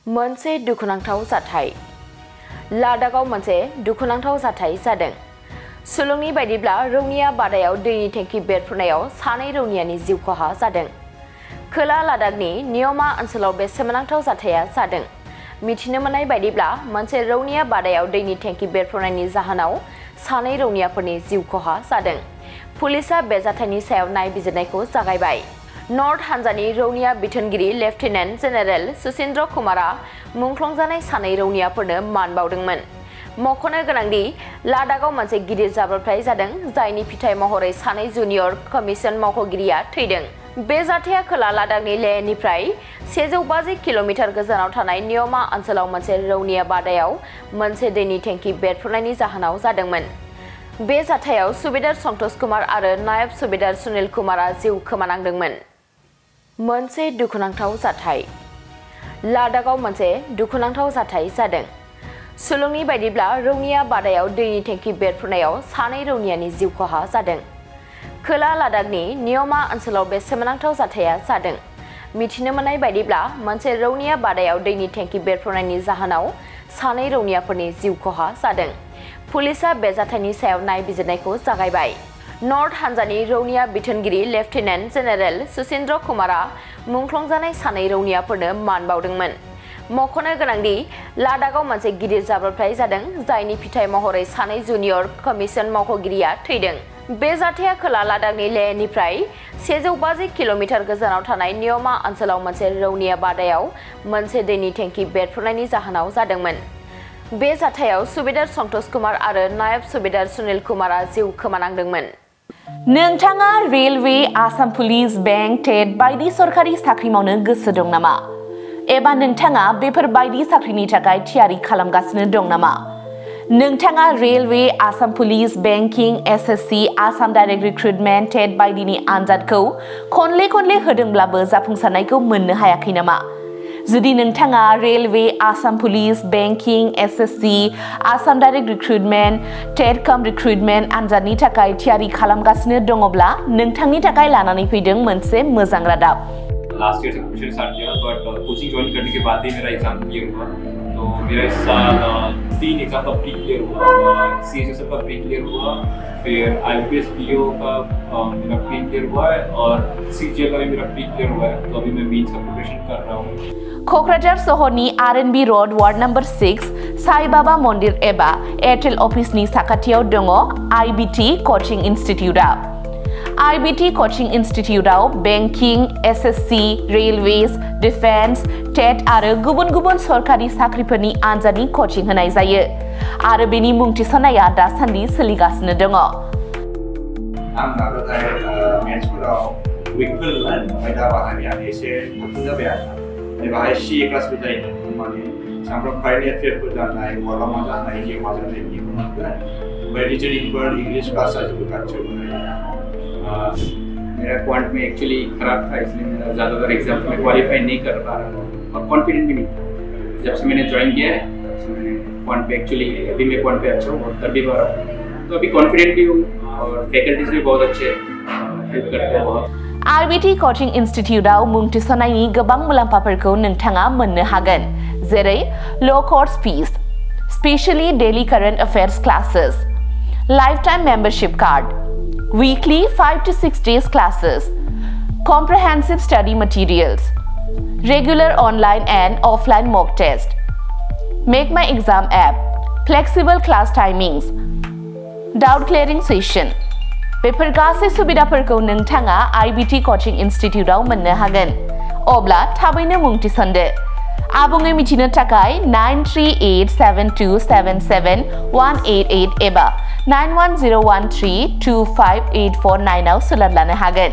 मोनसे दुखुनांथाव जाथाय लादाखआव मोनसे दुखुनांथाव जाथाय जादों। सुलुंनि बायदिब्ला रौनिया बादायाव दैनि टेंकि बेरफ्रुनायाव सानै रौनियानि जिउ खहा जादों। खोला लादाखनि नियमा ओनसोलाव बे सोमोनांथाव जाथाया जादों। मिथिनो मोननाय बायदिब्ला मोनसे रौनिया बादायाव दैनि टेंकि बेरफ्रुनायनि जाहोनाव सानै रौनियाफोरनि जिउ खहा जादों। पुलिसआ बे जाथायनि सायाव नायबिजिरनायखौ जागायबाय। नर्थ हान्जानि रौनिया बिथोनगिरि लेफ्टिनेन्ट जेनेरेल सुचिन्द्र कुमारआ मुंख्लंजानाय सानै रौनियाफोरनो मान बावदोंमोन। मख'नो गोनांदि लादाखआव मोनसे गिदिर जाब्रबथाय जादों, जायनि फिथाय महरै सानै जुनियर कमिसन मावख'गिरिया थैदों। बे जाथाया खोला लादाखनि लेहनिफ्राय 150 किल'मिटार गोजानाव थानाय नियमा ओनसोलाव मोनसे रौनिया बादायाव मोनसे दैनि टेंकि बेरफ्रुनायनि जाहोनाव जादोंमोन। बे जाथायाव सुबेदार संतोष कुमार आरो नायब सुबेदार सुनील कुमारआ जिउ खोमानांदोंमोन। मोनसे दुखुनांथाव जाथाय लादाखआव मोनसे दुखुनांथाव जाथाय जादों। सुलुंनि बायदिब्ला रौनिया बादायाव दैनि टेंकि बेरफ्रुनायाव सानै रौनियानि जिउ खहा जादों। खोला लादाखनि नियमा ओनसोलाव बे सोमोनांथाव जाथाया जादों। मिथिनो मोननाय बायदिब्ला मोनसे रौनिया बादायाव दैनि टेंकि बेरफ्रुनायनि जाहोनाव सानै रौनियाफोरनि जिउ खहा जादों। पुलिसआ बे जाथायनि सायाव नायबिजिरनायखौ जागायबाय। नर्थ हान्जानि रौनिया बिथोनगिरि लेफ्टिनेन्ट जेनेरेल सुचिन्द्र कुमारआ मुंख्लंजानाय सानै रौनियाफोरनो मान बावदोंमोन। मख'नो गोनांदि लादाखआव मोनसे गिदिर जाब्रबथाय जादों, जायनि फिथाय महरै सानै जुनियर कमिसन मावख'गिरिया थैदों। बे जाथाया खोला लादाखनि लेहनिफ्राय 150 किल'मिटार गोजानाव थानाय नियमा ओनसोलाव मोनसे रौनिया बादायाव मोनसे दैनि टेंकि बेरफ्रुनायनि जाहोनाव जादोंमोन। बे जाथायाव सुबेदार संतोष कुमार आरो नायब सुबेदार सुनील कुमारआ जिउ खोमानांदोंमोन। नोंथाङा रेलवे, आसाम पुलिस, बेंक, टेट बायदि सरखारि साख्रि मावनो गोसो दं नामा? एबा नोंथाङा बेफोर बायदि साख्रिनि थाखाय थियारि खालामगासिनो दं नामा? नोंथाङा railway, Assam police, banking, SSC, Assam direct recruitment, TET बायदिनि आनजादखौ खनले होदोंब्लाबो जाफुंसारनायखौ मोननो हायाखै नामा? जुदि नोंथाङा railway, Assam police, banking, SSC, Assam direct recruitment, TET cum recruitment आनजादनि थाखाय थियारी खालामगासिनो दङब्ला नोंथांनि थाखाय लानानै फैदों मोनसे मोजां रादाब। लास्ट ईयर से प्रिपरेशन स्टार्ट किया, बट कोचिंग ज्वाइन करने के बाद ही मेरा एग्जाम क्लियर हुआ। तो मेरा इस साल 3 एग्जाम का प्री क्लियर हुआ। सीएचएसएफ का प्री क्लियर हुआ, फिर आईपीएस पीओ का मेरा प्री क्लियर हुआ है और सीजीएल का भी मेरा प्री क्लियर हुआ है। तो अभी मैं मेंस का प्रिपरेशन कर रहा हूँ। क'क्राझार सहरनि RNB road ward number 6 Sai Baba Mandir एबा एयारटेल अफिसनि साखाथियाव दङ आईबीटी कचिं इनस्टिट्यूटआ। आईबीटी कचिं इनस्टिट्यूटआव banking, SSC, railways, defence, TET आरो गुबुन सरकारि साख्रिफोरनि आनजादनि कचिं होनाय जायो आरो बेनि मुं थिसननाया दासान्दि सोलिगासिनो दङ। आं नाजाथाय मेथ्सफोराव उइकफोर ओमफ्राय दा बाहायनायानो एसे गुबुन जाबाय आरो बाहाय सीए क्लासबो जायो, माने सामफ्राम कारेन्ट एफेयारफोर जानाय, माबा मा जानाय, जिउ मा जानाय बेखौ मोनगोन। ओमफ्राय रिजनिंफोर, इंग्लिश क्लास जोबोद खाथियाव मेरा क्वांट में एक्चुअली खराब था, इसलिए मेरा ज़्यादातर एग्जाम में क्वालिफाई नहीं कर पा रहा था और कॉन्फिडेंट भी नहीं था। जब से मैंने ज्वाइन किया है तब से मैंने क्वांट पे एक्चुअली अभी मैं क्वांट पे अच्छा हूँ और कर भी पा रहा हूँ। तो अभी कॉन्फिडेंट भी हूँ और फैकल्टीज भी बहुत अच्छे हेल्प करते हैं बहुत। आईबीटी कचिं इनस्टिट्यूटआव मुं थिसननायनि गोबां मुलाम्फाफोरखौ नोंथाङा मोननो हागोन, जेरै ल' course fees, specially daily current affairs classes, lifetime membership card, weekly 5 to 6 days classes, comprehensive study materials, regular online and offline mock test, Make My Exam app, flexible class timings, doubt clearing session। बेफोर गासै सुबिदाफोरखौ नोंथाङा IBT coaching इनस्टिट्यूटआव मोननो हागोन। अब्ला थाबैनो मुं थिसनदो। आबुङै मिथिनो थाखाय 9387277188 एबा 9101325849 आव सोलोंनो हागोन।